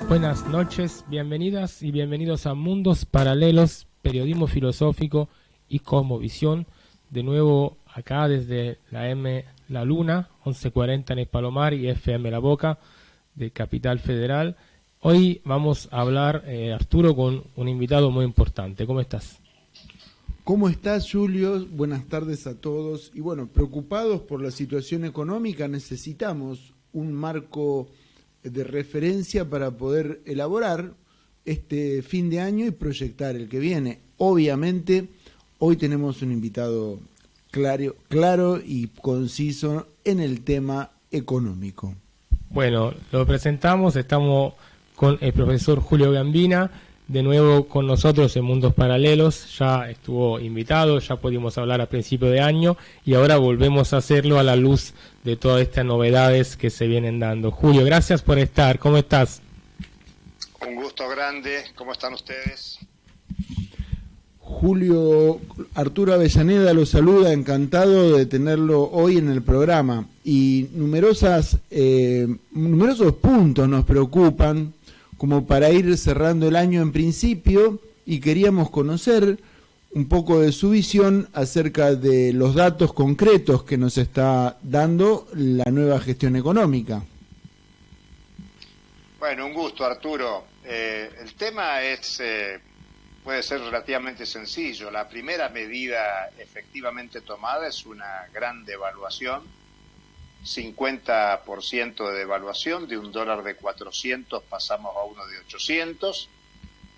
Buenas noches, bienvenidas y bienvenidos a Mundos Paralelos, Periodismo Filosófico y Cosmovisión. De nuevo acá desde la M La Luna, 1140 en el Palomar y FM La Boca de Capital Federal. Hoy vamos a hablar, Arturo, con un invitado muy importante. ¿Cómo estás? ¿Cómo estás, Julio? Buenas tardes a todos. Y bueno, preocupados por la situación económica, necesitamos un marco de referencia para poder elaborar este fin de año y proyectar el que viene. Obviamente, hoy tenemos un invitado claro y conciso en el tema económico. Bueno, lo presentamos, estamos con el profesor Julio Gambina, de nuevo con nosotros en Mundos Paralelos. Ya estuvo invitado, ya pudimos hablar a principio de año y ahora volvemos a hacerlo a la luz de todas estas novedades que se vienen dando. Julio, gracias por estar, ¿cómo estás? Un gusto grande, ¿cómo están ustedes? Julio, Arturo Avellaneda lo saluda, encantado de tenerlo hoy en el programa. Y numerosos puntos nos preocupan, como para ir cerrando el año en principio, y queríamos conocer un poco de su visión acerca de los datos concretos que nos está dando la nueva gestión económica. Bueno, un gusto, Arturo. El tema puede ser relativamente sencillo. La primera medida efectivamente tomada es una gran devaluación, 50% de devaluación, de un dólar de 400 pasamos a uno de 800.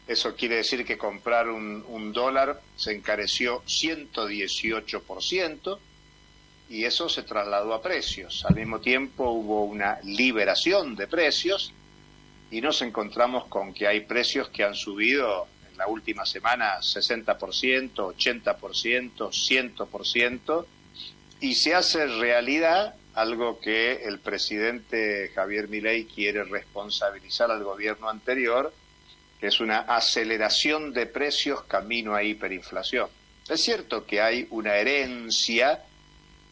Eso quiere decir que comprar un dólar se encareció 118%, y eso se trasladó a precios. Al mismo tiempo hubo una liberación de precios y nos encontramos con que hay precios que han subido en la última semana 60%, 80%, 100%, y se hace realidad algo que el presidente Javier Milei quiere responsabilizar al gobierno anterior, que es una aceleración de precios camino a hiperinflación. Es cierto que hay una herencia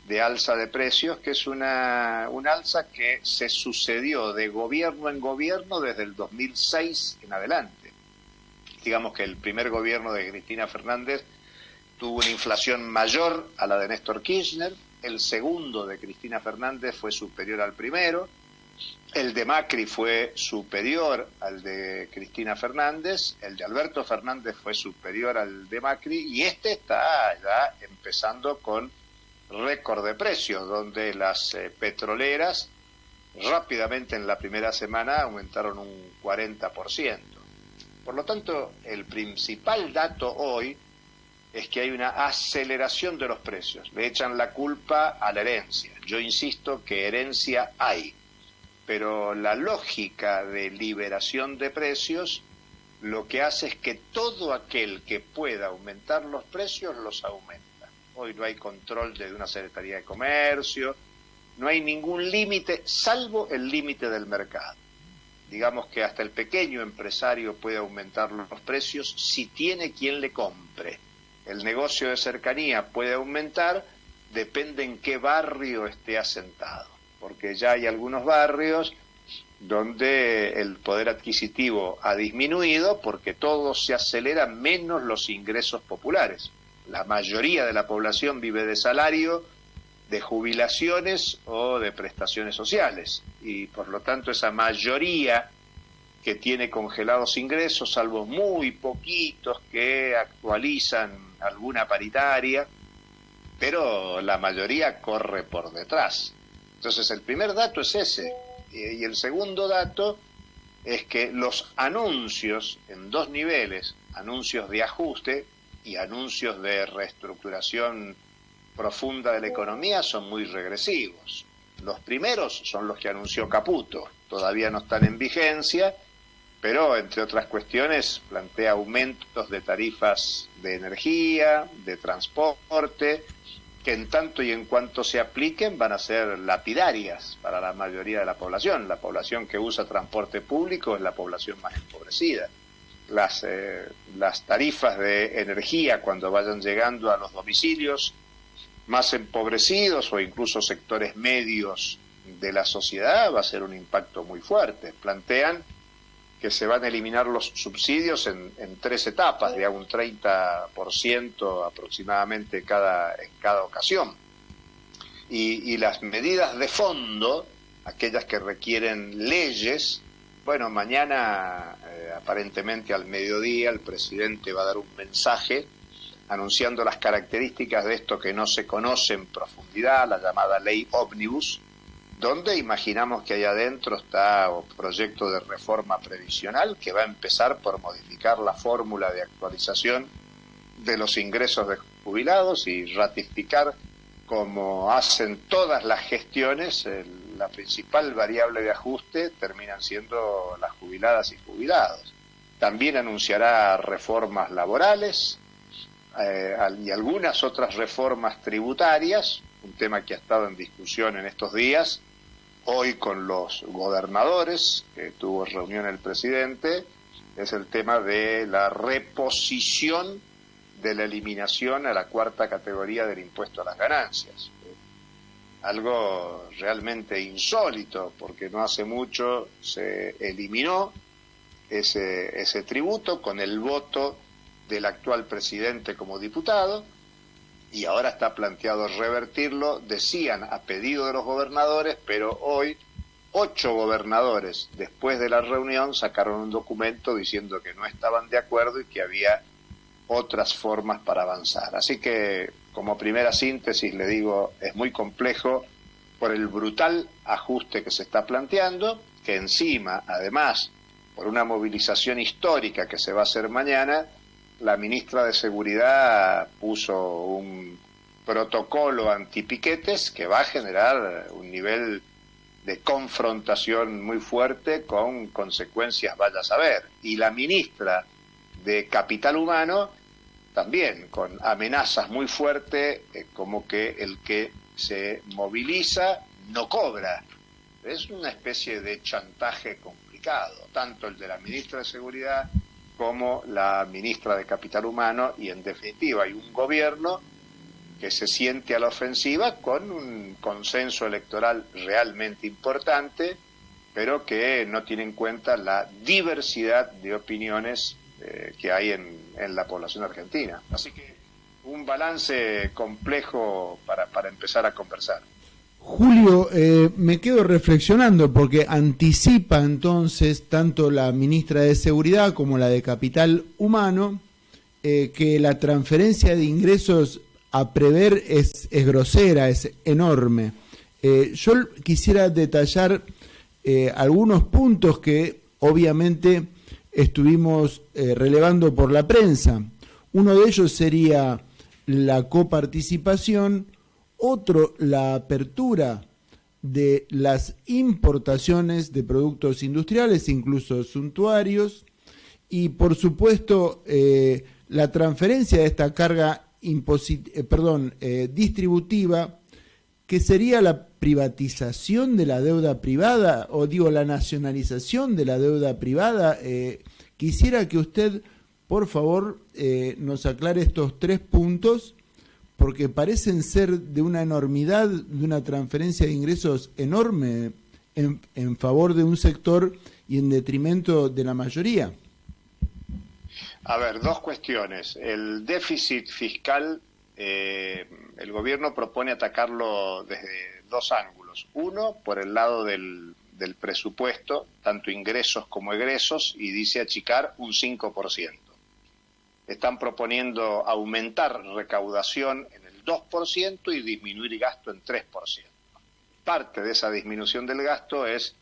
de alza de precios, que es una alza que se sucedió de gobierno en gobierno desde el 2006 en adelante. Digamos que el primer gobierno de Cristina Fernández tuvo una inflación mayor a la de Néstor Kirchner, el segundo de Cristina Fernández fue superior al primero, el de Macri fue superior al de Cristina Fernández, el de Alberto Fernández fue superior al de Macri, y este está ya empezando con récord de precios, donde las petroleras rápidamente en la primera semana aumentaron un 40%. Por lo tanto, el principal dato hoy es que hay una aceleración de los precios. Le echan la culpa a la herencia. Yo insisto que herencia hay, pero la lógica de liberación de precios lo que hace es que todo aquel que pueda aumentar los precios los aumenta. Hoy no hay control de una Secretaría de Comercio, no hay ningún límite, salvo el límite del mercado. Digamos que hasta el pequeño empresario puede aumentar los precios si tiene quien le compre. El negocio de cercanía puede aumentar, depende en qué barrio esté asentado, porque ya hay algunos barrios donde el poder adquisitivo ha disminuido porque todo se acelera menos los ingresos populares. La mayoría de la población vive de salario, de jubilaciones o de prestaciones sociales, y por lo tanto esa mayoría que tiene congelados ingresos, salvo muy poquitos que actualizan alguna paritaria, pero la mayoría corre por detrás. Entonces el primer dato es ese, y el segundo dato es que los anuncios en dos niveles, anuncios de ajuste y anuncios de reestructuración profunda de la economía, son muy regresivos. Los primeros son los que anunció Caputo, todavía no están en vigencia, pero entre otras cuestiones plantea aumentos de tarifas de energía, de transporte, que en tanto y en cuanto se apliquen van a ser lapidarias para la mayoría de la población. La población que usa transporte público es la población más empobrecida. Las tarifas de energía, cuando vayan llegando a los domicilios más empobrecidos o incluso sectores medios de la sociedad, va a ser un impacto muy fuerte. Plantean que se van a eliminar los subsidios en 3 etapas, de un 30% aproximadamente en cada ocasión. Y las medidas de fondo, aquellas que requieren leyes, bueno, mañana aparentemente al mediodía el presidente va a dar un mensaje anunciando las características de esto que no se conoce en profundidad, la llamada ley ómnibus, donde imaginamos que ahí adentro está un proyecto de reforma previsional que va a empezar por modificar la fórmula de actualización de los ingresos de jubilados y ratificar, como hacen todas las gestiones, la principal variable de ajuste terminan siendo las jubiladas y jubilados. También anunciará reformas laborales y algunas otras reformas tributarias, un tema que ha estado en discusión en estos días, hoy con los gobernadores, que tuvo reunión el presidente, es el tema de la reposición de la eliminación a la 4ª categoría del impuesto a las ganancias. Algo realmente insólito, porque no hace mucho se eliminó ese tributo con el voto del actual presidente como diputado, y ahora está planteado revertirlo, decían a pedido de los gobernadores, pero hoy 8 gobernadores, después de la reunión, sacaron un documento diciendo que no estaban de acuerdo y que había otras formas para avanzar. Así que, como primera síntesis, le digo, es muy complejo por el brutal ajuste que se está planteando, que encima, además, por una movilización histórica que se va a hacer mañana, la ministra de Seguridad puso un protocolo antipiquetes que va a generar un nivel de confrontación muy fuerte con consecuencias vaya a saber. Y la ministra de Capital Humano también con amenazas muy fuertes, como que el que se moviliza no cobra. Es una especie de chantaje complicado, tanto el de la ministra de Seguridad como la ministra de Capital Humano, y en definitiva hay un gobierno que se siente a la ofensiva con un consenso electoral realmente importante, pero que no tiene en cuenta la diversidad de opiniones que hay en la población argentina. Así que un balance complejo para empezar a conversar. Julio, me quedo reflexionando porque anticipa entonces tanto la ministra de Seguridad como la de Capital Humano que la transferencia de ingresos a prever es grosera, es enorme. Yo quisiera detallar algunos puntos que obviamente estuvimos relevando por la prensa. Uno de ellos sería la coparticipación, otro la apertura de las importaciones de productos industriales, incluso suntuarios, y por supuesto la transferencia de esta carga distributiva, que sería la privatización de la deuda privada, o digo, la nacionalización de la deuda privada. Quisiera que usted, por favor, nos aclare estos 3 puntos, porque parecen ser de una enormidad, de una transferencia de ingresos enorme en favor de un sector y en detrimento de la mayoría. A ver, 2 cuestiones. El déficit fiscal, el gobierno propone atacarlo desde 2 ángulos. Uno, por el lado del presupuesto, tanto ingresos como egresos, y dice achicar un 5%. Están proponiendo aumentar recaudación en el 2% y disminuir gasto en 3%. Parte de esa disminución del gasto es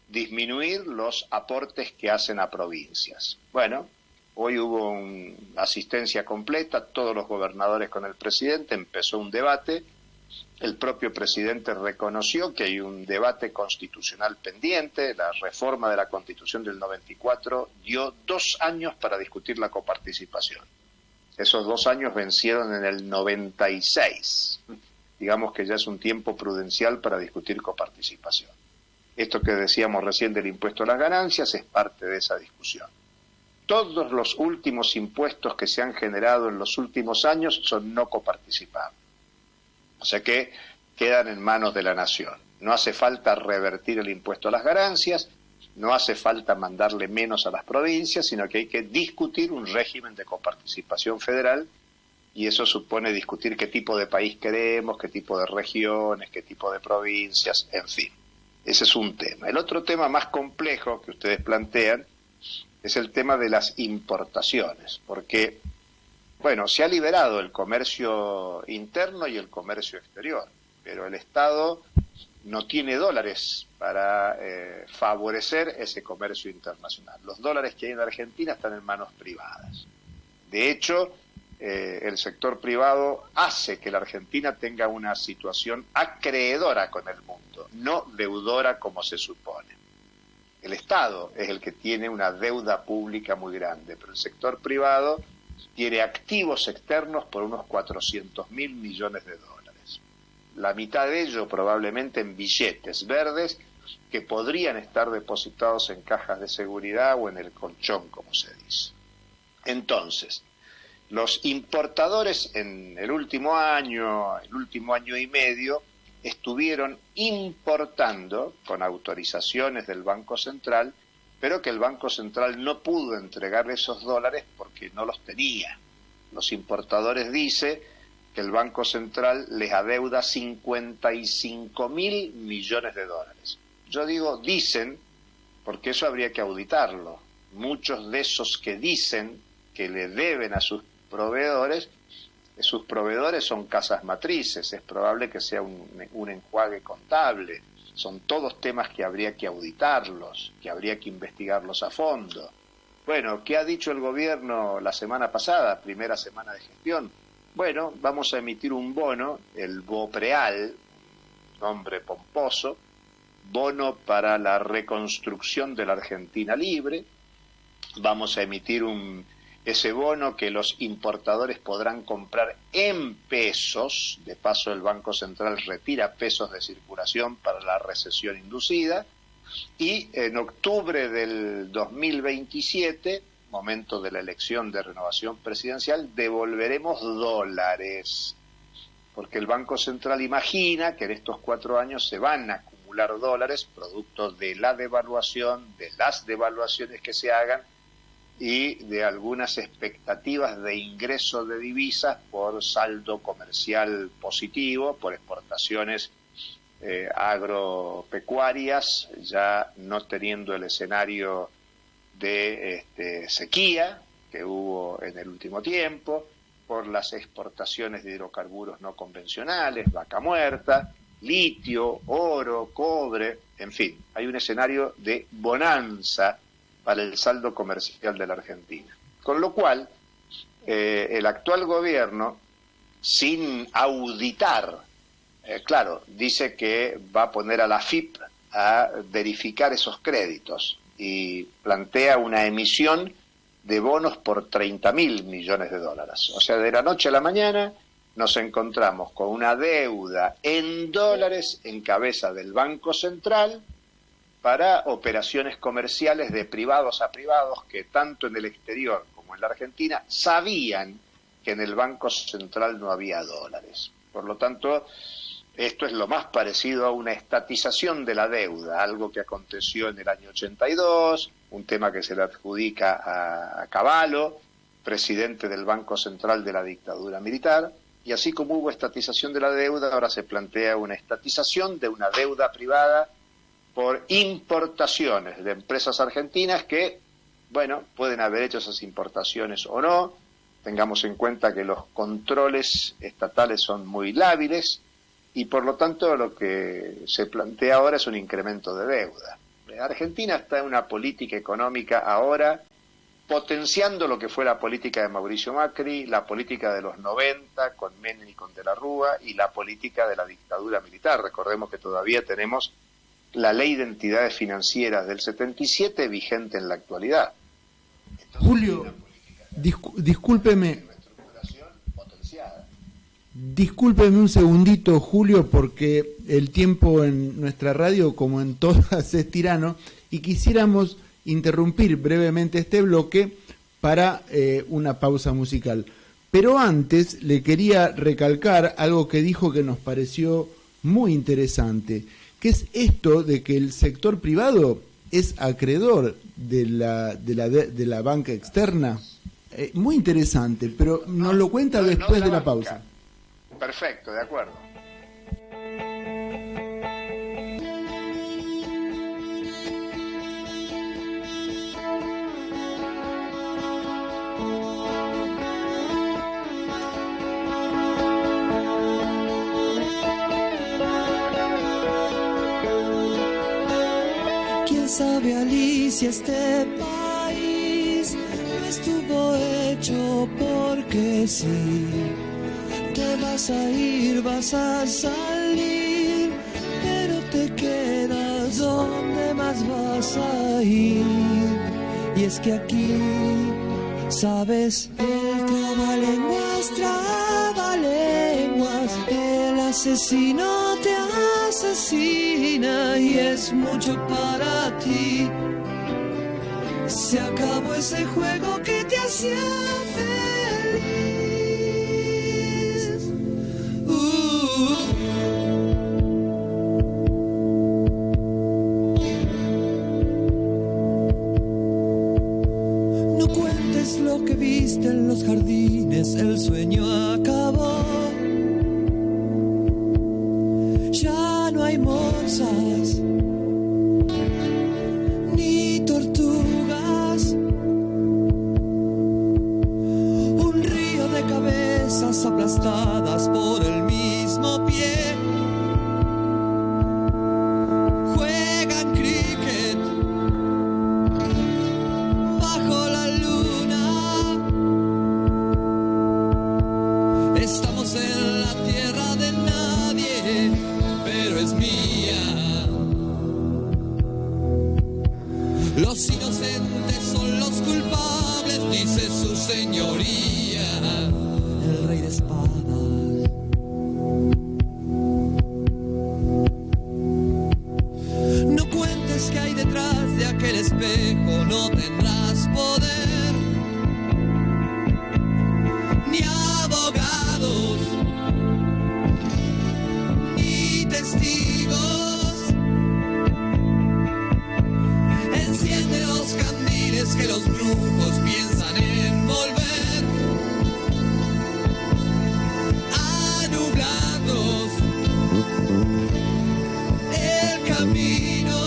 disminuir los aportes que hacen a provincias. Bueno, hoy hubo una asistencia completa, todos los gobernadores con el presidente, empezó un debate. El propio presidente reconoció que hay un debate constitucional pendiente. La reforma de la Constitución del 94 dio 2 años para discutir la coparticipación. Esos 2 años vencieron en el 96. Digamos que ya es un tiempo prudencial para discutir coparticipación. Esto que decíamos recién del impuesto a las ganancias es parte de esa discusión. Todos los últimos impuestos que se han generado en los últimos años son no coparticipables. O sea que quedan en manos de la nación. No hace falta revertir el impuesto a las ganancias, no hace falta mandarle menos a las provincias, sino que hay que discutir un régimen de coparticipación federal, y eso supone discutir qué tipo de país queremos, qué tipo de regiones, qué tipo de provincias, en fin. Ese es un tema. El otro tema más complejo que ustedes plantean es el tema de las importaciones, porque, bueno, se ha liberado el comercio interno y el comercio exterior, pero el Estado no tiene dólares para favorecer ese comercio internacional. Los dólares que hay en Argentina están en manos privadas. De hecho, el sector privado hace que la Argentina tenga una situación acreedora con el mundo, no deudora como se supone. El Estado es el que tiene una deuda pública muy grande, pero el sector privado tiene activos externos por unos 400.000 millones de dólares. La mitad de ello probablemente en billetes verdes que podrían estar depositados en cajas de seguridad o en el colchón, como se dice. Entonces, los importadores en el último año y medio, estuvieron importando con autorizaciones del Banco Central, pero que el Banco Central no pudo entregar esos dólares porque no los tenía. Los importadores dicen que el Banco Central les adeuda 55.000 millones de dólares. Yo digo dicen porque eso habría que auditarlo. Muchos de esos que dicen que le deben a sus proveedores son casas matrices, es probable que sea un enjuague contable. Son todos temas que habría que auditarlos, que habría que investigarlos a fondo. Bueno, ¿qué ha dicho el gobierno la semana pasada, primera semana de gestión? Bueno, vamos a emitir un bono, el BOPREAL, nombre pomposo, bono para la reconstrucción de la Argentina libre. Vamos a emitir ese bono que los importadores podrán comprar en pesos. De paso, el Banco Central retira pesos de circulación para la recesión inducida. Y en octubre del 2027, momento de la elección de renovación presidencial, devolveremos dólares, porque el Banco Central imagina que en estos 4 años se van a acumular dólares producto de la devaluación, de las devaluaciones que se hagan y de algunas expectativas de ingreso de divisas por saldo comercial positivo, por exportaciones agropecuarias, ya no teniendo el escenario de sequía que hubo en el último tiempo, por las exportaciones de hidrocarburos no convencionales, vaca muerta, litio, oro, cobre, en fin, hay un escenario de bonanza para el saldo comercial de la Argentina. Con lo cual, el actual gobierno, sin auditar, claro, dice que va a poner a la AFIP a verificar esos créditos y plantea una emisión de bonos por 30.000 millones de dólares. O sea, de la noche a la mañana nos encontramos con una deuda en dólares en cabeza del Banco Central para operaciones comerciales de privados a privados que tanto en el exterior como en la Argentina sabían que en el Banco Central no había dólares. Por lo tanto, esto es lo más parecido a una estatización de la deuda, algo que aconteció en el año 82, un tema que se le adjudica a Cavallo, presidente del Banco Central de la dictadura militar, y así como hubo estatización de la deuda, ahora se plantea una estatización de una deuda privada por importaciones de empresas argentinas que, bueno, pueden haber hecho esas importaciones o no. Tengamos en cuenta que los controles estatales son muy lábiles y por lo tanto lo que se plantea ahora es un incremento de deuda. Argentina está en una política económica ahora potenciando lo que fue la política de Mauricio Macri, la política de los 90 con Menem y con De la Rúa y la política de la dictadura militar. Recordemos que todavía tenemos la ley de entidades financieras del 77 vigente en la actualidad. Entonces, Julio, discúlpeme un segundito, Julio, porque el tiempo en nuestra radio, como en todas, es tirano, y quisiéramos interrumpir brevemente este bloque para una pausa musical. Pero antes le quería recalcar algo que dijo que nos pareció muy interesante, que es esto de que el sector privado es acreedor de la banca externa. Muy interesante, pero nos lo cuenta después de la pausa. Perfecto, de acuerdo. ¿Quién sabe, Alicia, este país no estuvo hecho porque sí? Te vas a ir, vas a salir, pero te quedas donde más vas a ir. Y es que aquí, sabes, el trabalenguas, el asesino te asesina y es mucho para ti. Se acabó ese juego que te hacía feliz. No cuentes lo que viste en los jardines, el sueño acabó. Ya no hay morsas ni tortugas. Un río de cabezas aplastadas por el mismo pie. Juegan cricket bajo la luna. Estamos en la tierra de nadie, pero es mía. Los inocentes son los culpables, dice su señoría, el rey de espadas. No cuentes que hay detrás de aquel espejo, no tendrás poder, ni abogados, ni testigos. Enciende los candiles que los brujos piensan envolver, nublando el camino.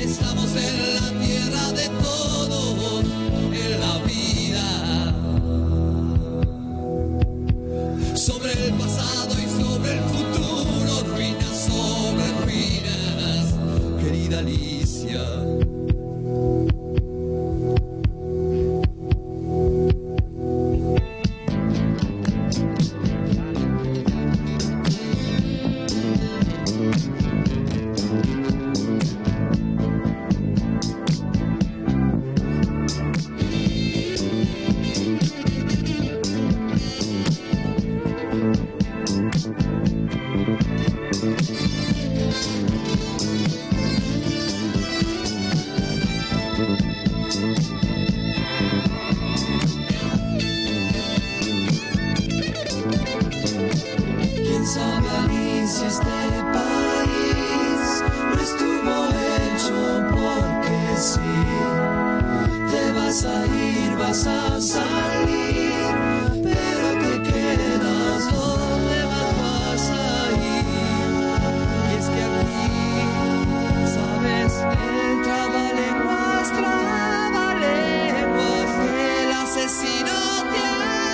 Estamos en la tierra de todos, en la vida. Sobre el pasado y sobre el futuro, ruinas sobre ruinas, querida Alicia. ¿Quién sabe, Alicia, este país no estuvo hecho porque sí? Te vas a ir, vas a salir, pero te quedas donde más vas a ir. Y es que aquí, sabes, el trabalenguas, el asesino te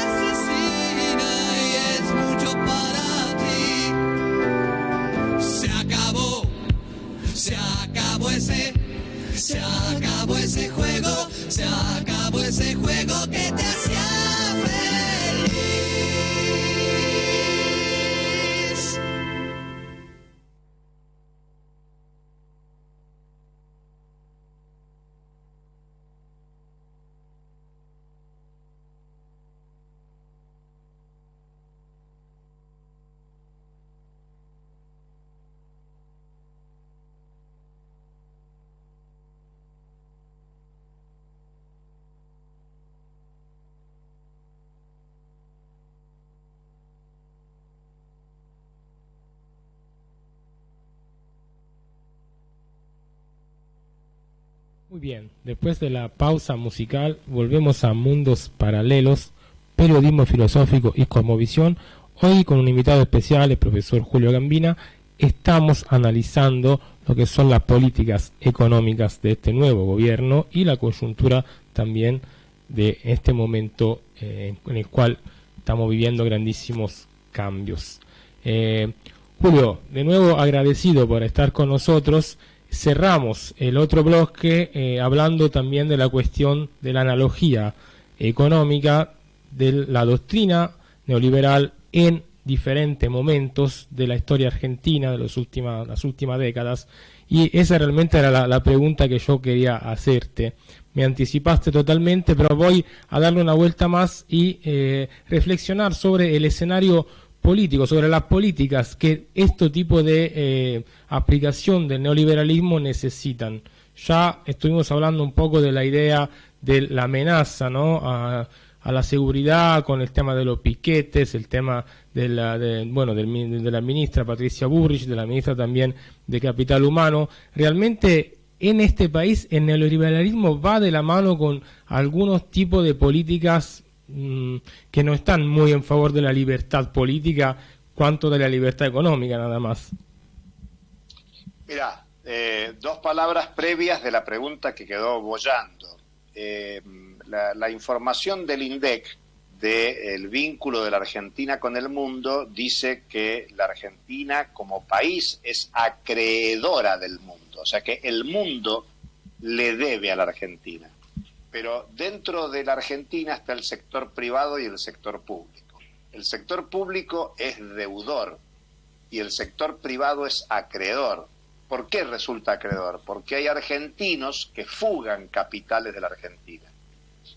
asesina y es mucho para ti. Se acabó ese juego, se acabó ese juego que te hacía feliz. Muy bien, después de la pausa musical volvemos a Mundos Paralelos, Periodismo Filosófico y Cosmovisión. Hoy con un invitado especial, el profesor Julio Gambina, estamos analizando lo que son las políticas económicas de este nuevo gobierno y la coyuntura también de este momento en el cual estamos viviendo grandísimos cambios. Julio, de nuevo agradecido por estar con nosotros. Cerramos el otro bloque hablando también de la cuestión de la analogía económica de la doctrina neoliberal en diferentes momentos de la historia argentina de las últimas décadas, y esa realmente era la pregunta que yo quería hacerte. Me anticipaste totalmente, pero voy a darle una vuelta más y reflexionar sobre el escenario político, sobre las políticas que este tipo de aplicación del neoliberalismo necesitan. Ya estuvimos hablando un poco de la idea de la amenaza, ¿no?, a la seguridad con el tema de los piquetes, el tema de la ministra Patricia Bullrich, de la ministra también de Capital Humano. Realmente en este país el neoliberalismo va de la mano con algunos tipos de políticas que no están muy en favor de la libertad política cuanto de la libertad económica, nada más. Mirá, dos palabras previas de la pregunta que quedó boyando. La información del INDEC del vínculo de la Argentina con el mundo dice que la Argentina como país es acreedora del mundo, o sea que el mundo le debe a la Argentina. Pero dentro de la Argentina está el sector privado y el sector público. El sector público es deudor y el sector privado es acreedor. ¿Por qué resulta acreedor? Porque hay argentinos que fugan capitales de la Argentina.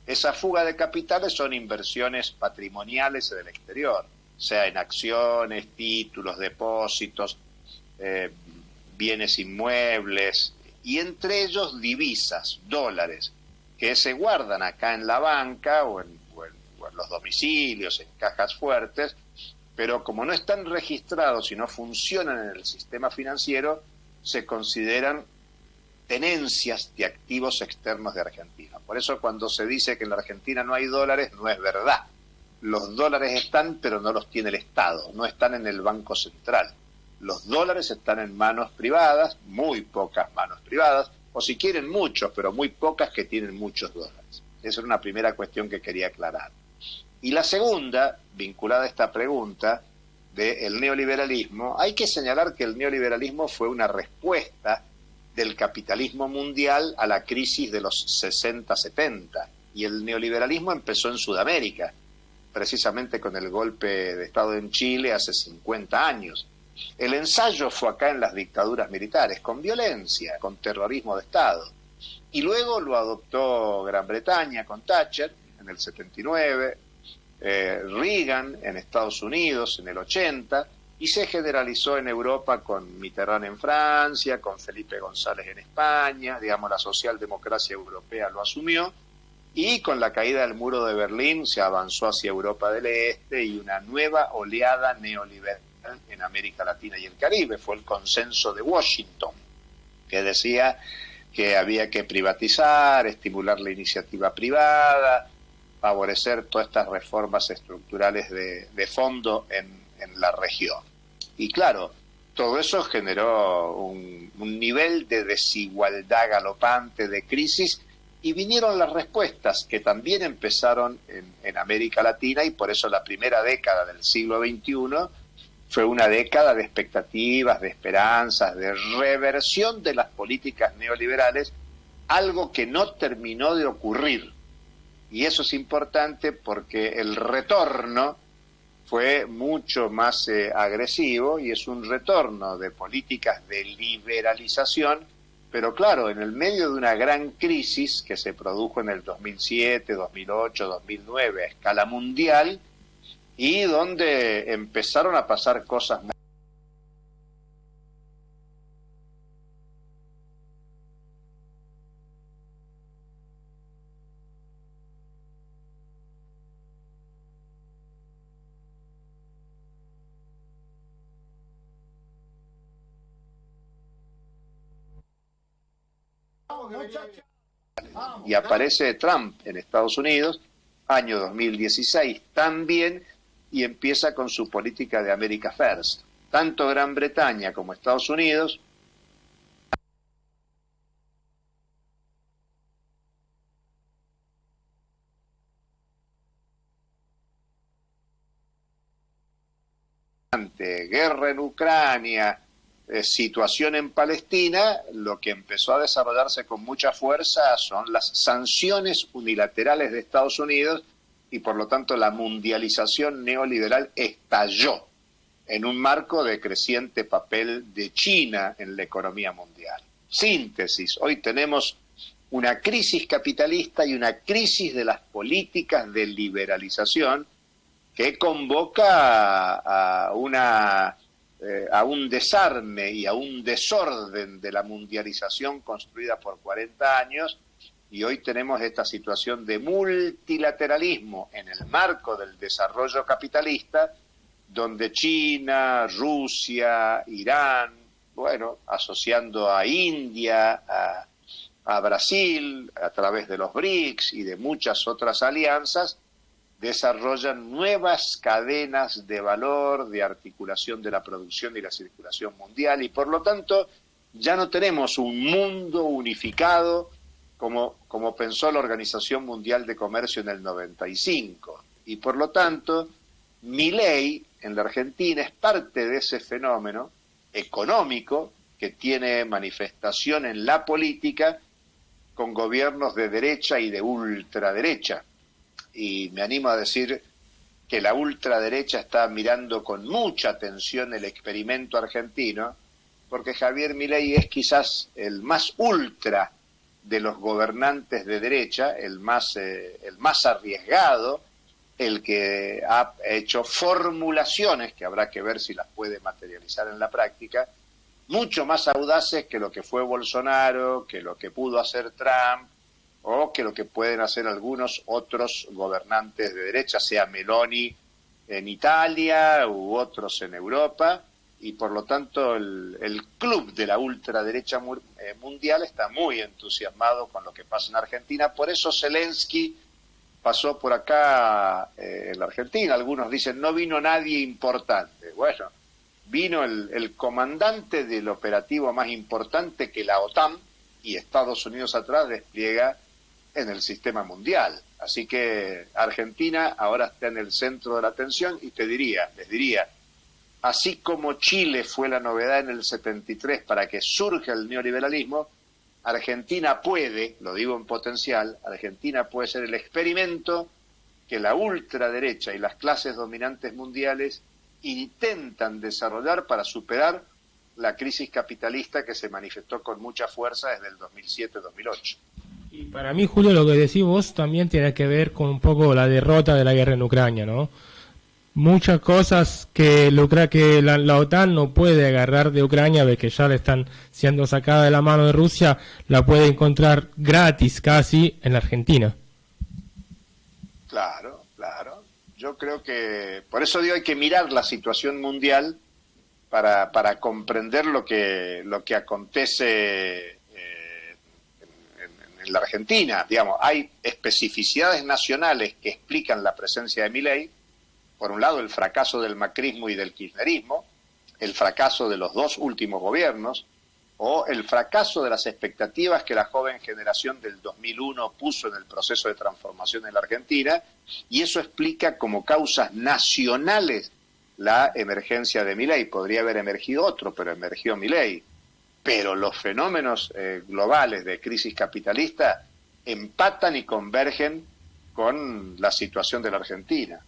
Esa fuga de capitales son inversiones patrimoniales del exterior, sea en acciones, títulos, depósitos, bienes inmuebles, y entre ellos divisas, dólares, que se guardan acá en la banca o en los domicilios, en cajas fuertes, pero como no están registrados y no funcionan en el sistema financiero, se consideran tenencias de activos externos de Argentina. Por eso cuando se dice que en la Argentina no hay dólares, no es verdad. Los dólares están, pero no los tiene el Estado, no están en el Banco Central. Los dólares están en manos privadas, muy pocas manos privadas, o si quieren muchos, pero muy pocas que tienen muchos dólares. Esa es una primera cuestión que quería aclarar. Y la segunda, vinculada a esta pregunta del neoliberalismo, hay que señalar que el neoliberalismo fue una respuesta del capitalismo mundial a la crisis de los 60-70, y el neoliberalismo empezó en Sudamérica, precisamente con el golpe de Estado en Chile hace 50 años. El ensayo fue acá en las dictaduras militares, con violencia, con terrorismo de Estado, y luego lo adoptó Gran Bretaña con Thatcher en el 79, Reagan en Estados Unidos en el 80, y se generalizó en Europa con Mitterrand en Francia, con Felipe González en España, digamos, la socialdemocracia europea lo asumió, y con la caída del muro de Berlín se avanzó hacia Europa del Este y una nueva oleada neoliberal en América Latina y el Caribe. Fue el consenso de Washington, que decía que había que privatizar, estimular la iniciativa privada, favorecer todas estas reformas estructurales de fondo en la región. Y claro, todo eso generó un nivel de desigualdad galopante, de crisis, y vinieron las respuestas que también empezaron en América Latina, y por eso la primera década del siglo XXI fue una década de expectativas, de esperanzas, de reversión de las políticas neoliberales, algo que no terminó de ocurrir. Y eso es importante porque el retorno fue mucho más agresivo, y es un retorno de políticas de liberalización, pero claro, en el medio de una gran crisis que se produjo en el 2007, 2008, 2009 a escala mundial, y donde empezaron a pasar cosas muy... Muchachos. Y aparece Trump en Estados Unidos, año 2016 también, y empieza con su política de America First. Tanto Gran Bretaña como Estados Unidos guerra en Ucrania, situación en Palestina, lo que empezó a desarrollarse con mucha fuerza son las sanciones unilaterales de Estados Unidos y por lo tanto la mundialización neoliberal estalló en un marco de creciente papel de China en la economía mundial. Síntesis, hoy tenemos una crisis capitalista y una crisis de las políticas de liberalización que convoca a un desarme y a un desorden de la mundialización construida por 40 años, y hoy tenemos esta situación de multilateralismo en el marco del desarrollo capitalista, donde China, Rusia, Irán, bueno, asociando a India, a Brasil, a través de los BRICS y de muchas otras alianzas, desarrollan nuevas cadenas de valor, de articulación de la producción y la circulación mundial, y por lo tanto ya no tenemos un mundo unificado como pensó la Organización Mundial de Comercio en el 95. Y por lo tanto, Milei en la Argentina es parte de ese fenómeno económico que tiene manifestación en la política con gobiernos de derecha y de ultraderecha. Y me animo a decir que la ultraderecha está mirando con mucha atención el experimento argentino, porque Javier Milei es quizás el más ultra de los gobernantes de derecha, el más arriesgado, el que ha hecho formulaciones, que habrá que ver si las puede materializar en la práctica, mucho más audaces que lo que fue Bolsonaro, que lo que pudo hacer Trump, o que lo que pueden hacer algunos otros gobernantes de derecha, sea Meloni en Italia u otros en Europa, y por lo tanto el club de la ultraderecha mundial está muy entusiasmado con lo que pasa en Argentina. Por eso Zelensky pasó por acá en la Argentina. Algunos dicen, no vino nadie importante. Bueno, vino el comandante del operativo más importante que la OTAN y Estados Unidos atrás despliega en el sistema mundial. Así que Argentina ahora está en el centro de la atención y les diría, así como Chile fue la novedad en el 73 para que surja el neoliberalismo, Argentina puede, lo digo en potencial, Argentina puede ser el experimento que la ultraderecha y las clases dominantes mundiales intentan desarrollar para superar la crisis capitalista que se manifestó con mucha fuerza desde el 2007-2008. Y para mí, Julio, lo que decís vos también tiene que ver con un poco la derrota de la guerra en Ucrania, ¿no? Muchas cosas que la OTAN no puede agarrar de Ucrania, de que ya le están siendo sacadas de la mano de Rusia, la puede encontrar gratis casi en la Argentina. Claro. Yo creo que, por eso digo, hay que mirar la situación mundial para comprender lo que acontece en la Argentina. Digamos, hay especificidades nacionales que explican la presencia de Milei. Por un lado, el fracaso del macrismo y del kirchnerismo, el fracaso de los dos últimos gobiernos, o el fracaso de las expectativas que la joven generación del 2001 puso en el proceso de transformación en la Argentina, y eso explica como causas nacionales la emergencia de Milei. Podría haber emergido otro, pero emergió Milei. Pero los fenómenos globales de crisis capitalista empatan y convergen con la situación de la Argentina.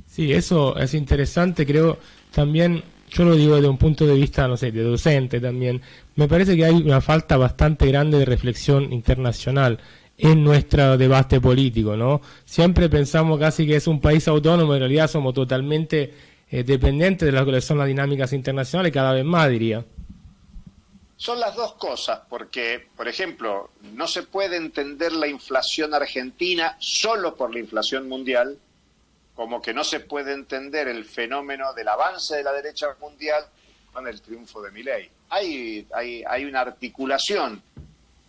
Sí, eso es interesante, creo también, yo lo digo desde un punto de vista, no sé, de docente también, me parece que hay una falta bastante grande de reflexión internacional en nuestro debate político, ¿no? Siempre pensamos casi que es un país autónomo, en realidad somos totalmente dependientes de lo que son las dinámicas internacionales, cada vez más, diría. Son las dos cosas, porque, por ejemplo, no se puede entender la inflación argentina solo por la inflación mundial, como que no se puede entender el fenómeno del avance de la derecha mundial con el triunfo de Milei. Hay una articulación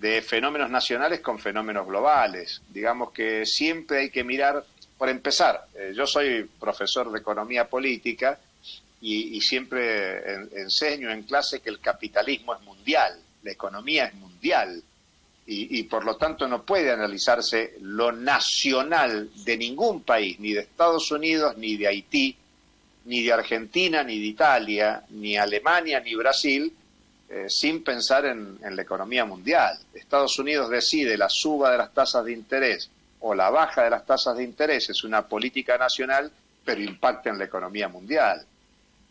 de fenómenos nacionales con fenómenos globales. Digamos que siempre hay que mirar, por empezar, yo soy profesor de economía política y siempre enseño en clase que el capitalismo es mundial, la economía es mundial, y por lo tanto no puede analizarse lo nacional de ningún país, ni de Estados Unidos, ni de Haití, ni de Argentina, ni de Italia, ni Alemania, ni Brasil, sin pensar en la economía mundial. Estados Unidos decide la suba de las tasas de interés o la baja de las tasas de interés, es una política nacional, pero impacta en la economía mundial.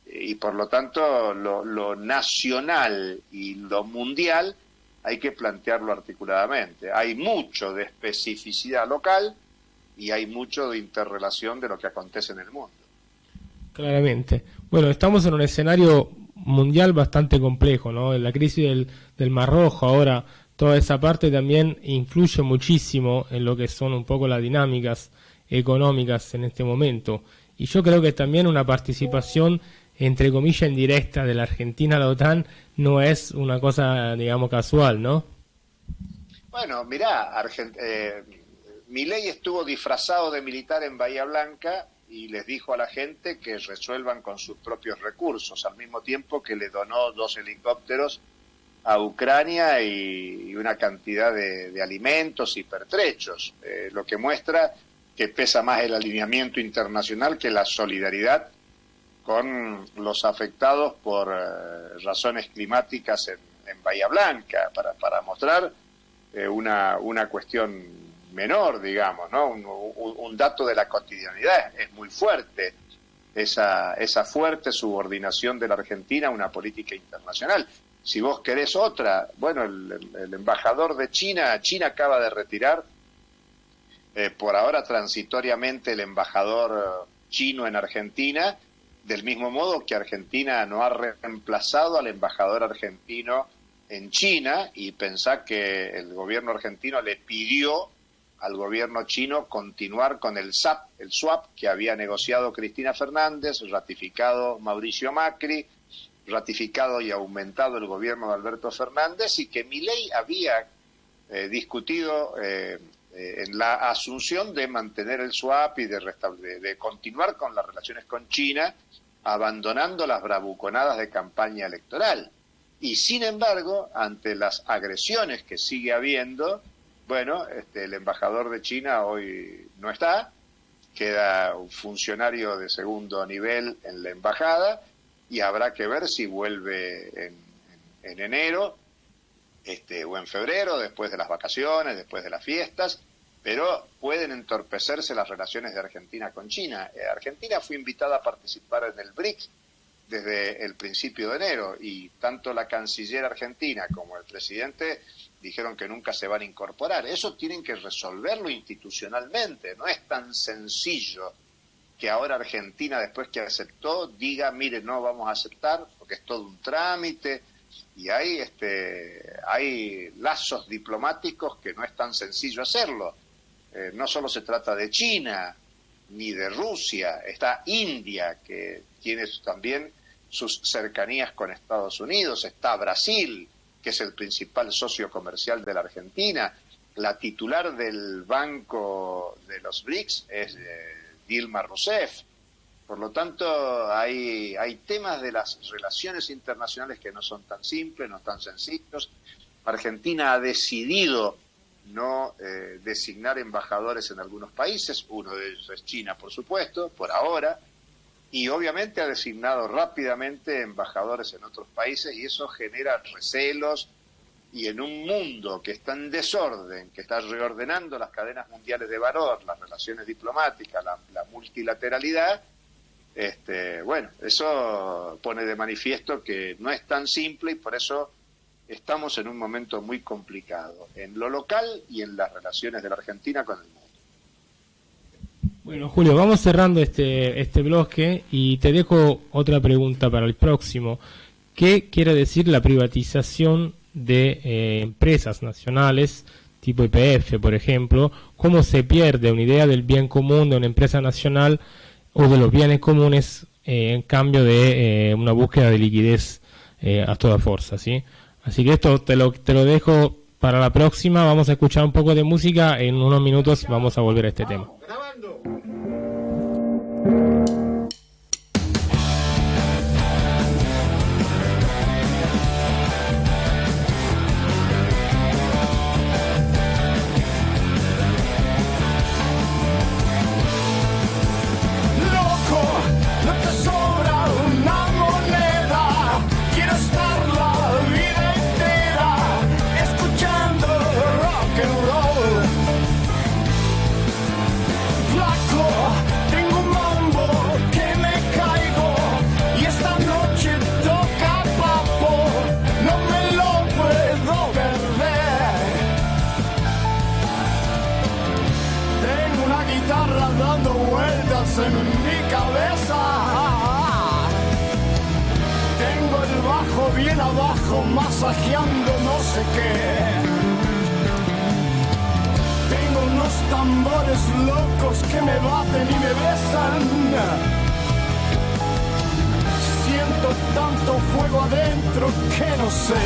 Y por lo tanto, lo nacional y lo mundial hay que plantearlo articuladamente. Hay mucho de especificidad local y hay mucho de interrelación de lo que acontece en el mundo. Claramente. Bueno, estamos en un escenario mundial bastante complejo, ¿no? La crisis del Mar Rojo ahora, toda esa parte también influye muchísimo en lo que son un poco las dinámicas económicas en este momento. Y yo creo que también una participación, entre comillas, indirecta de la Argentina a la OTAN no es una cosa, digamos, casual, ¿no? Bueno, mirá, Milei estuvo disfrazado de militar en Bahía Blanca y les dijo a la gente que resuelvan con sus propios recursos, al mismo tiempo que le donó 2 helicópteros a Ucrania y una cantidad de alimentos y pertrechos, lo que muestra que pesa más el alineamiento internacional que la solidaridad con los afectados por razones climáticas en Bahía Blanca, para mostrar una cuestión menor, digamos, ¿no? Un dato de la cotidianidad. Es muy fuerte esa fuerte subordinación de la Argentina a una política internacional. Si vos querés otra, bueno, el embajador de China acaba de retirar por ahora transitoriamente el embajador chino en Argentina, del mismo modo que Argentina no ha reemplazado al embajador argentino en China, y pensá que el gobierno argentino le pidió al gobierno chino continuar con el swap que había negociado Cristina Fernández, ratificado Mauricio Macri, ratificado y aumentado el gobierno de Alberto Fernández, y que Milei había discutido en la asunción de mantener el swap y de continuar con las relaciones con China, abandonando las bravuconadas de campaña electoral. Y sin embargo, ante las agresiones que sigue habiendo, bueno, el embajador de China hoy no está, queda un funcionario de segundo nivel en la embajada, y habrá que ver si vuelve en enero o en febrero, después de las vacaciones, después de las fiestas, pero pueden entorpecerse las relaciones de Argentina con China. Argentina fue invitada a participar en el BRICS desde el principio de enero, y tanto la canciller argentina como el presidente dijeron que nunca se van a incorporar. Eso tienen que resolverlo institucionalmente, no es tan sencillo que ahora Argentina, después que aceptó, diga, mire, no vamos a aceptar, porque es todo un trámite, y hay lazos diplomáticos que no es tan sencillo hacerlo. No solo se trata de China, ni de Rusia, está India, que tiene también sus cercanías con Estados Unidos, está Brasil, que es el principal socio comercial de la Argentina. La titular del Banco de los BRICS es Dilma Rousseff. Por lo tanto, hay temas de las relaciones internacionales que no son tan simples, no tan sencillos. Argentina ha decidido no designar embajadores en algunos países, uno de ellos es China, por supuesto, por ahora, y obviamente ha designado rápidamente embajadores en otros países, y eso genera recelos, y en un mundo que está en desorden, que está reordenando las cadenas mundiales de valor, las relaciones diplomáticas, la multilateralidad, bueno, eso pone de manifiesto que no es tan simple, y por eso estamos en un momento muy complicado, en lo local y en las relaciones de la Argentina con el mundo. Bueno, Julio, vamos cerrando este bloque y te dejo otra pregunta para el próximo. ¿Qué quiere decir la privatización de empresas nacionales tipo YPF, por ejemplo? ¿Cómo se pierde una idea del bien común de una empresa nacional o de los bienes comunes en cambio de una búsqueda de liquidez a toda fuerza, ¿sí? Así que esto te lo dejo para la próxima vamos a escuchar un poco de música. En unos minutos vamos a volver a este tema. En mi cabeza tengo el bajo bien abajo masajeando no sé qué, tengo unos tambores locos que me baten y me besan, siento tanto fuego adentro que no sé.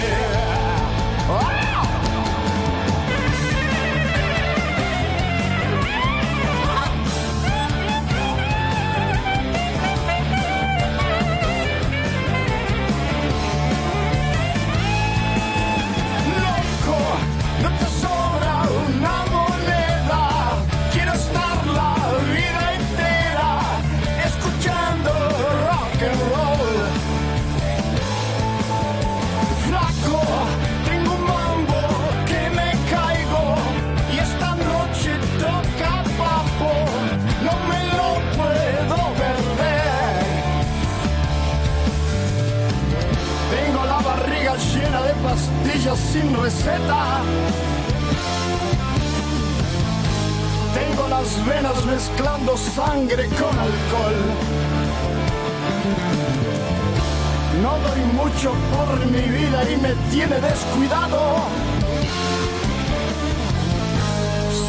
Llena de pastillas sin receta, tengo las venas mezclando sangre con alcohol, no doy mucho por mi vida y me tiene descuidado,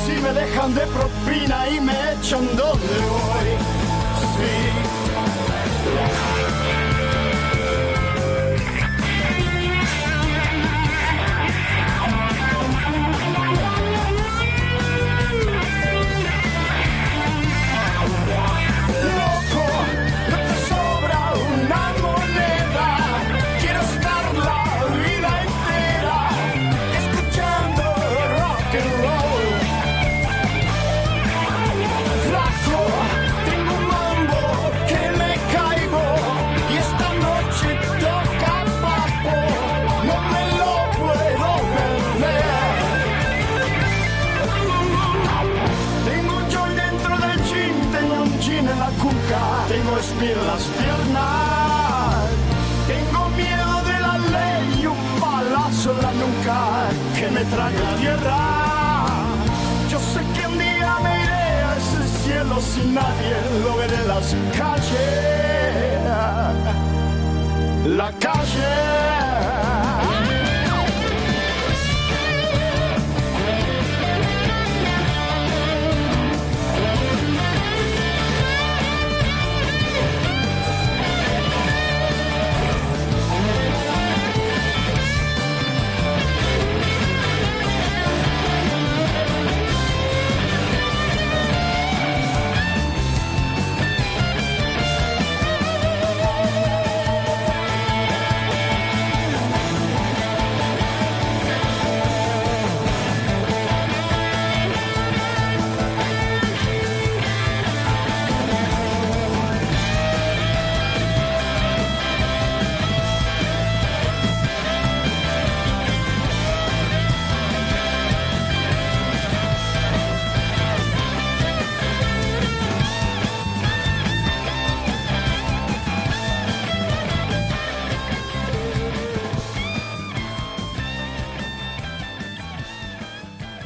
si me dejan de propina y me echan donde voy, sí. Tengo espina en las piernas, tengo miedo de la ley y un balazo en la nuca que me trague la tierra. Yo sé que un día me iré a ese cielo sin nadie, lo veré en las calles, la calle.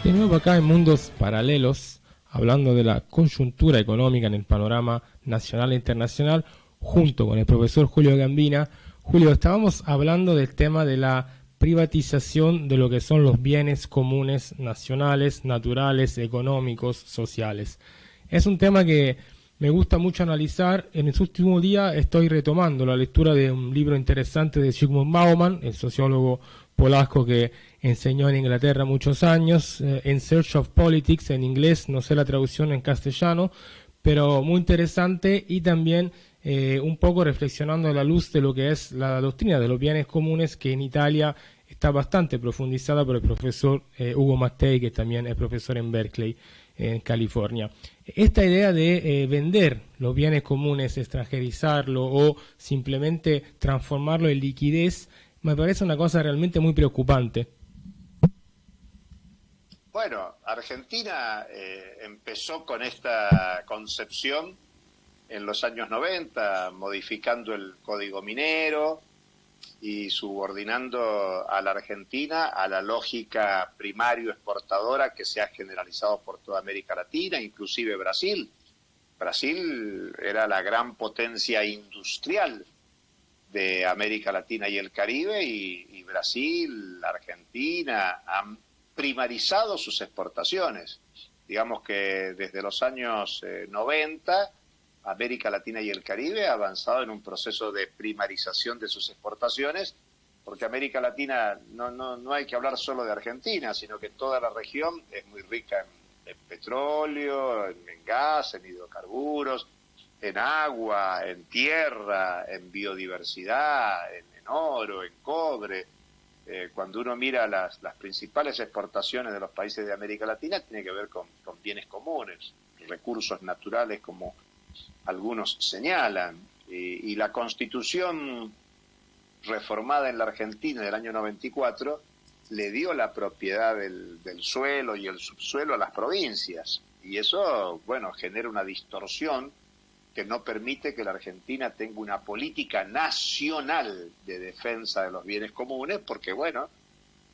De nuevo acá en Mundos Paralelos, hablando de la coyuntura económica en el panorama nacional e internacional, junto con el profesor Julio Gambina. Julio, estábamos hablando del tema de la privatización de lo que son los bienes comunes nacionales, naturales, económicos, sociales. Es un tema que me gusta mucho analizar. En los últimos días estoy retomando la lectura de un libro interesante de Zygmunt Bauman, el sociólogo polaco que enseñó en Inglaterra muchos años, In Search of Politics en inglés, no sé la traducción en castellano, pero muy interesante, y también un poco reflexionando a la luz de lo que es la doctrina de los bienes comunes, que en Italia está bastante profundizada por el profesor Hugo Mattei, que también es profesor en Berkeley, en California. Esta idea de vender los bienes comunes, extranjerizarlo o simplemente transformarlo en liquidez, me parece una cosa realmente muy preocupante. Bueno, Argentina empezó con esta concepción en los años 90, modificando el código minero y subordinando a la Argentina a la lógica primario exportadora que se ha generalizado por toda América Latina, inclusive Brasil. Brasil era la gran potencia industrial de América Latina y el Caribe, y Brasil, Argentina han primarizado sus exportaciones. Digamos que desde los años 90, América Latina y el Caribe ha avanzado en un proceso de primarización de sus exportaciones, porque América Latina no hay que hablar solo de Argentina, sino que toda la región es muy rica en petróleo, en gas, en hidrocarburos, en agua, en tierra, en biodiversidad, en oro, en cobre. Cuando uno mira las principales exportaciones de los países de América Latina, tiene que ver con bienes comunes, recursos naturales, como algunos señalan. Y la Constitución reformada en la Argentina del año 94 le dio la propiedad del suelo y el subsuelo a las provincias. Y eso, bueno, genera una distorsión que no permite que la Argentina tenga una política nacional de defensa de los bienes comunes, porque, bueno,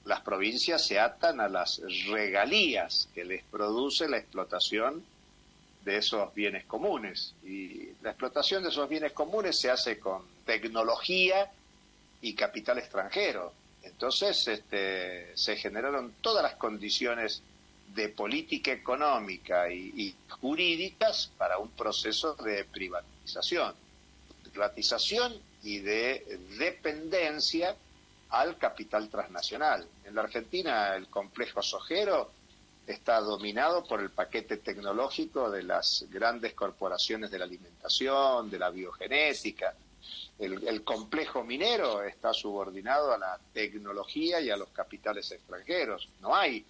las provincias se atan a las regalías que les produce la explotación de esos bienes comunes. Y la explotación de esos bienes comunes se hace con tecnología y capital extranjero. Entonces se generaron todas las condiciones de política económica y jurídicas para un proceso de privatización y de dependencia al capital transnacional. En la Argentina el complejo sojero está dominado por el paquete tecnológico de las grandes corporaciones de la alimentación, de la biogenética. El complejo minero está subordinado a la tecnología y a los capitales extranjeros. No hay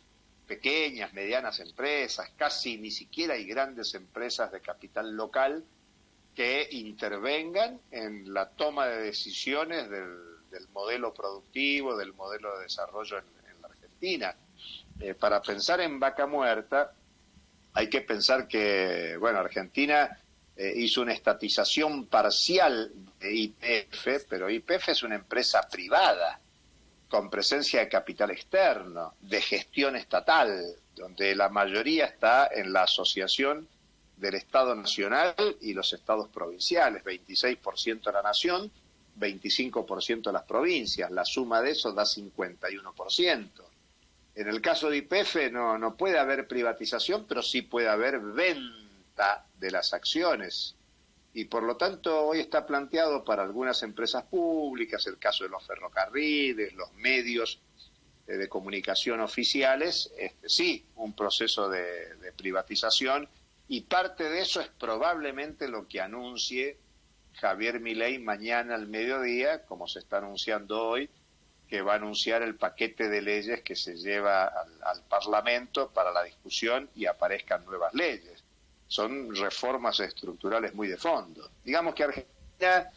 pequeñas, medianas empresas, casi ni siquiera hay grandes empresas de capital local que intervengan en la toma de decisiones del modelo productivo, del modelo de desarrollo en la Argentina. Para pensar en vaca muerta, hay que pensar que, bueno, Argentina hizo una estatización parcial de YPF, pero YPF es una empresa privada, con presencia de capital externo, de gestión estatal, donde la mayoría está en la asociación del Estado Nacional y los estados provinciales, 26% la nación, 25% las provincias, la suma de eso da 51%. En el caso de YPF no puede haber privatización, pero sí puede haber venta de las acciones. Y por lo tanto hoy está planteado para algunas empresas públicas, el caso de los ferrocarriles, los medios de comunicación oficiales, sí, un proceso de privatización, y parte de eso es probablemente lo que anuncie Javier Milei mañana al mediodía, como se está anunciando hoy, que va a anunciar el paquete de leyes que se lleva al Parlamento para la discusión y aparezcan nuevas leyes. Son reformas estructurales muy de fondo. Digamos que Argentina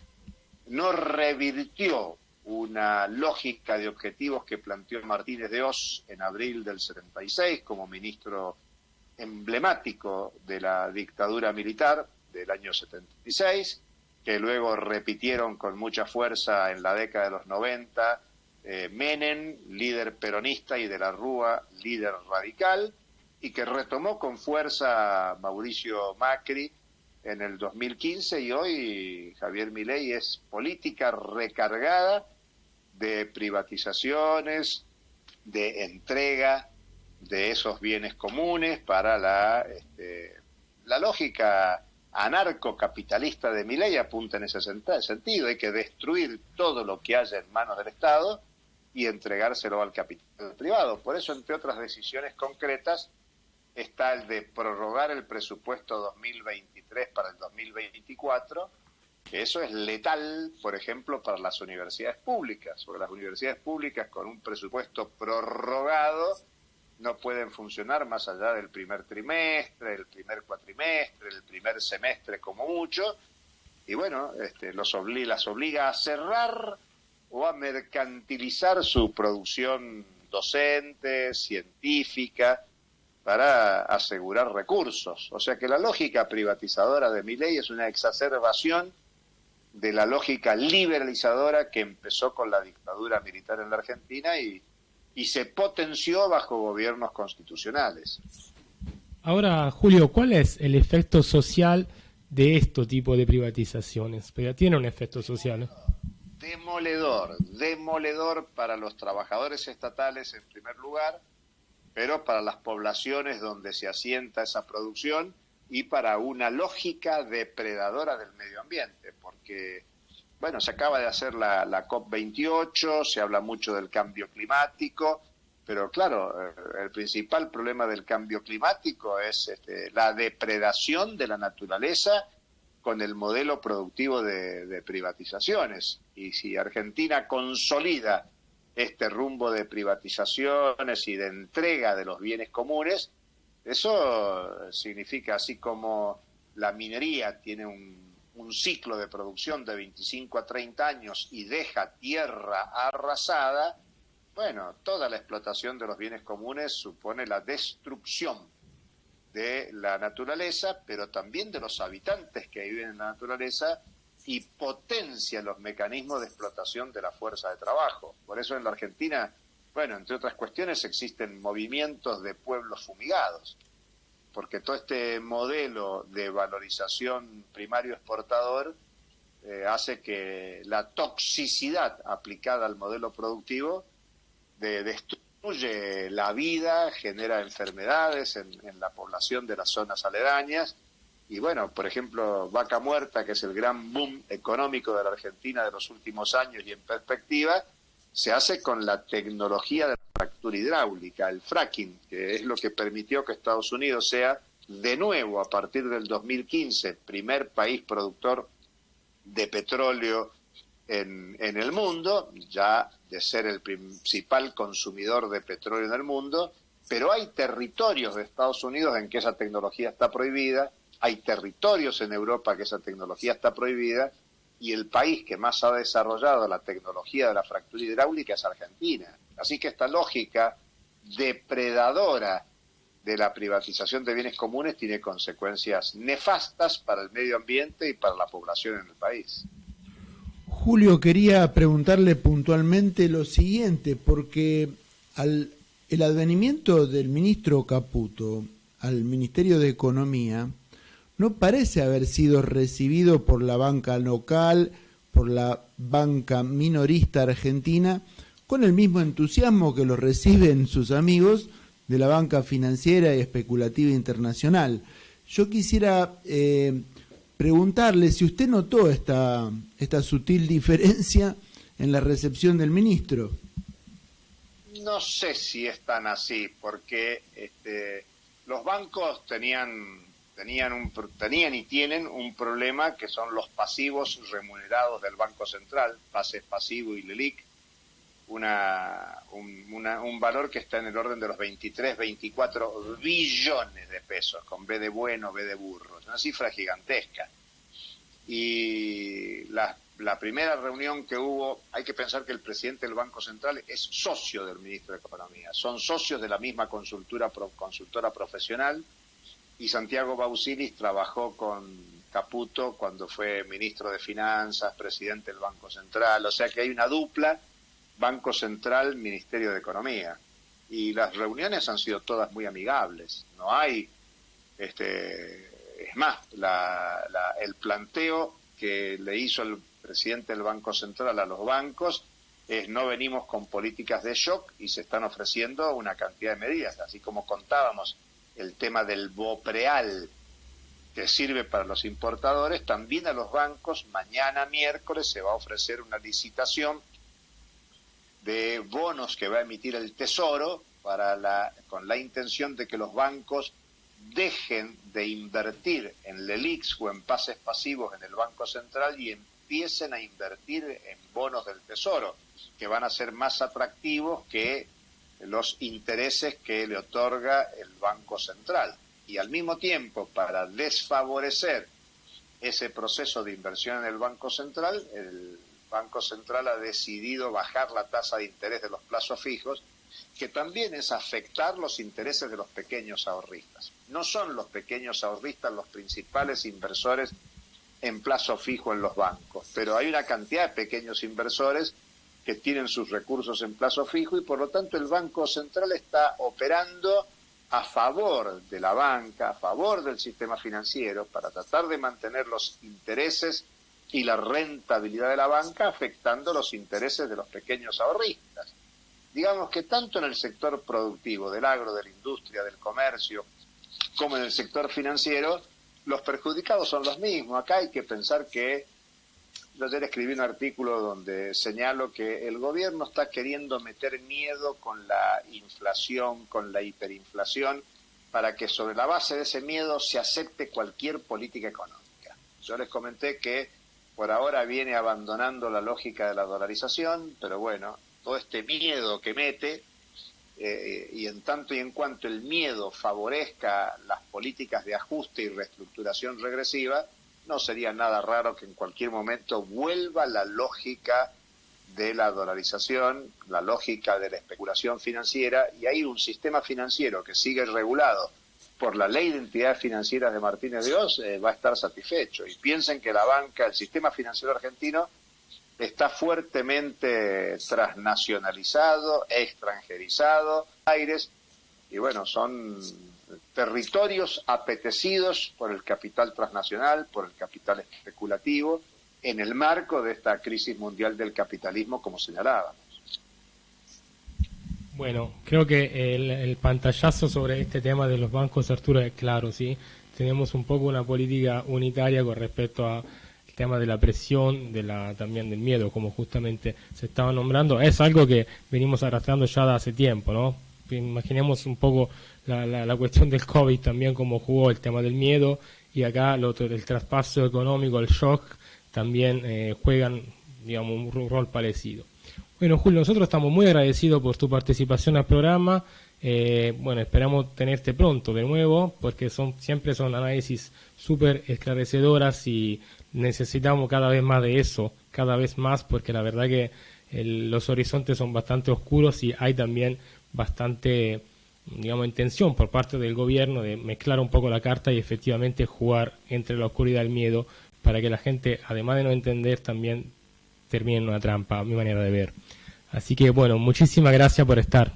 no revirtió una lógica de objetivos que planteó Martínez de Oz en abril del 76 como ministro emblemático de la dictadura militar del año 76, que luego repitieron con mucha fuerza en la década de los 90 Menem, líder peronista, y de la Rúa, líder radical, y que retomó con fuerza Mauricio Macri en el 2015, y hoy Javier Milei es política recargada de privatizaciones, de entrega de esos bienes comunes para la lógica anarcocapitalista de Milei apunta en ese sentido. Hay que destruir todo lo que haya en manos del Estado y entregárselo al capital privado. Por eso, entre otras decisiones concretas, está el de prorrogar el presupuesto 2023 para el 2024, que eso es letal, por ejemplo, para las universidades públicas, porque las universidades públicas con un presupuesto prorrogado no pueden funcionar más allá del primer trimestre, el primer cuatrimestre, el primer semestre como mucho, y bueno, las obliga a cerrar o a mercantilizar su producción docente, científica, para asegurar recursos. O sea que la lógica privatizadora de Milei es una exacerbación de la lógica liberalizadora que empezó con la dictadura militar en la Argentina y se potenció bajo gobiernos constitucionales. Ahora, Julio, ¿cuál es el efecto social de este tipo de privatizaciones? Pero ya tiene un efecto social, ¿no? Demoledor para los trabajadores estatales en primer lugar, pero para las poblaciones donde se asienta esa producción y para una lógica depredadora del medio ambiente, porque, bueno, se acaba de hacer la COP28, se habla mucho del cambio climático, pero claro, el principal problema del cambio climático es la depredación de la naturaleza con el modelo productivo de privatizaciones. Y si Argentina consolida este rumbo de privatizaciones y de entrega de los bienes comunes, eso significa, así como la minería tiene un ciclo de producción de 25 a 30 años y deja tierra arrasada, bueno, toda la explotación de los bienes comunes supone la destrucción de la naturaleza, pero también de los habitantes que viven en la naturaleza, y potencia los mecanismos de explotación de la fuerza de trabajo. Por eso en la Argentina, bueno, entre otras cuestiones, existen movimientos de pueblos fumigados, porque todo este modelo de valorización primario exportador hace que la toxicidad aplicada al modelo productivo destruye la vida, genera enfermedades en la población de las zonas aledañas. Y bueno, por ejemplo, Vaca Muerta, que es el gran boom económico de la Argentina de los últimos años y en perspectiva, se hace con la tecnología de la fractura hidráulica, el fracking, que es lo que permitió que Estados Unidos sea, de nuevo, a partir del 2015, primer país productor de petróleo en el mundo, ya de ser el principal consumidor de petróleo en el mundo, pero hay territorios de Estados Unidos en que esa tecnología está prohibida, hay territorios en Europa que esa tecnología está prohibida, y el país que más ha desarrollado la tecnología de la fractura hidráulica es Argentina. Así que esta lógica depredadora de la privatización de bienes comunes tiene consecuencias nefastas para el medio ambiente y para la población en el país. Julio, quería preguntarle puntualmente lo siguiente, porque el advenimiento del ministro Caputo al Ministerio de Economía no parece haber sido recibido por la banca local, por la banca minorista argentina, con el mismo entusiasmo que lo reciben sus amigos de la banca financiera y especulativa internacional. Yo quisiera preguntarle si usted notó esta sutil diferencia en la recepción del ministro. No sé si es tan así, porque los bancos tenían y tienen un problema que son los pasivos remunerados del Banco Central, pase pasivo y LELIQ, un valor que está en el orden de los 23, 24 billones de pesos, con B de bueno, B de burro, es una cifra gigantesca. Y la primera reunión que hubo, hay que pensar que el presidente del Banco Central es socio del ministro de Economía, son socios de la misma consultora profesional, y Santiago Bausilis trabajó con Caputo cuando fue ministro de Finanzas, presidente del Banco Central, o sea que hay una dupla, Banco Central, Ministerio de Economía, y las reuniones han sido todas muy amigables, no hay, es más, el planteo que le hizo el presidente del Banco Central a los bancos es: no venimos con políticas de shock, y se están ofreciendo una cantidad de medidas, así como contábamos el tema del BOPREAL, que sirve para los importadores, también a los bancos mañana miércoles se va a ofrecer una licitación de bonos que va a emitir el Tesoro con la intención de que los bancos dejen de invertir en LELIQs o en pases pasivos en el Banco Central y empiecen a invertir en bonos del Tesoro, que van a ser más atractivos que los intereses que le otorga el Banco Central. Y al mismo tiempo, para desfavorecer ese proceso de inversión en el Banco Central ha decidido bajar la tasa de interés de los plazos fijos, que también es afectar los intereses de los pequeños ahorristas. No son los pequeños ahorristas los principales inversores en plazo fijo en los bancos, pero hay una cantidad de pequeños inversores que tienen sus recursos en plazo fijo y por lo tanto el Banco Central está operando a favor de la banca, a favor del sistema financiero, para tratar de mantener los intereses y la rentabilidad de la banca, afectando los intereses de los pequeños ahorristas. Digamos que tanto en el sector productivo, del agro, de la industria, del comercio, como en el sector financiero, los perjudicados son los mismos. Acá hay que pensar que yo ayer escribí un artículo donde señalo que el gobierno está queriendo meter miedo con la inflación, con la hiperinflación, para que sobre la base de ese miedo se acepte cualquier política económica. Yo les comenté que por ahora viene abandonando la lógica de la dolarización, pero bueno, todo este miedo que mete, y en tanto y en cuanto el miedo favorezca las políticas de ajuste y reestructuración regresiva, no sería nada raro que en cualquier momento vuelva la lógica de la dolarización, la lógica de la especulación financiera, y hay un sistema financiero que sigue regulado por la Ley de Entidades Financieras de Martínez de Oz, va a estar satisfecho. Y piensen que la banca, el sistema financiero argentino, está fuertemente transnacionalizado, extranjerizado, aires, y bueno, son territorios apetecidos por el capital transnacional, por el capital especulativo, en el marco de esta crisis mundial del capitalismo, como señalábamos. Bueno, creo que el pantallazo sobre este tema de los bancos, Arturo, es claro, ¿sí? Tenemos un poco una política unitaria con respecto al tema de la presión, también del miedo, como justamente se estaba nombrando. Es algo que venimos arrastrando ya de hace tiempo, ¿no? Imaginemos un poco la cuestión del COVID también, cómo jugó el tema del miedo, y acá el traspaso económico, el shock, también juegan, digamos, un rol parecido. Bueno, Julio, nosotros estamos muy agradecidos por tu participación al programa. Bueno, esperamos tenerte pronto de nuevo, porque siempre son análisis súper esclarecedoras y necesitamos cada vez más de eso, cada vez más, porque la verdad que los horizontes son bastante oscuros y hay también bastante, digamos, intención por parte del gobierno de mezclar un poco la carta y efectivamente jugar entre la oscuridad y el miedo para que la gente, además de no entender, también termine en una trampa, a mi manera de ver. Así que, bueno, muchísimas gracias por estar.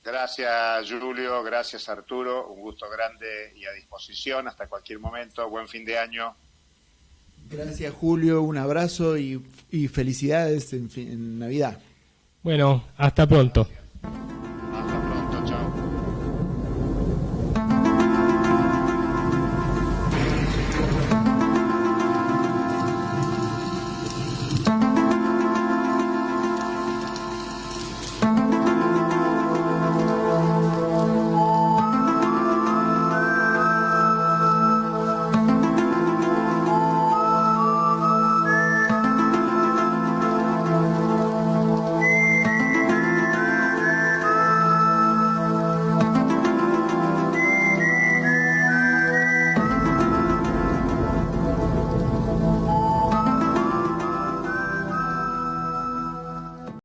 Gracias, Julio, gracias, Arturo, un gusto grande y a disposición hasta cualquier momento. Buen fin de año. Gracias, Julio, un abrazo y felicidades en Navidad. Bueno, hasta pronto.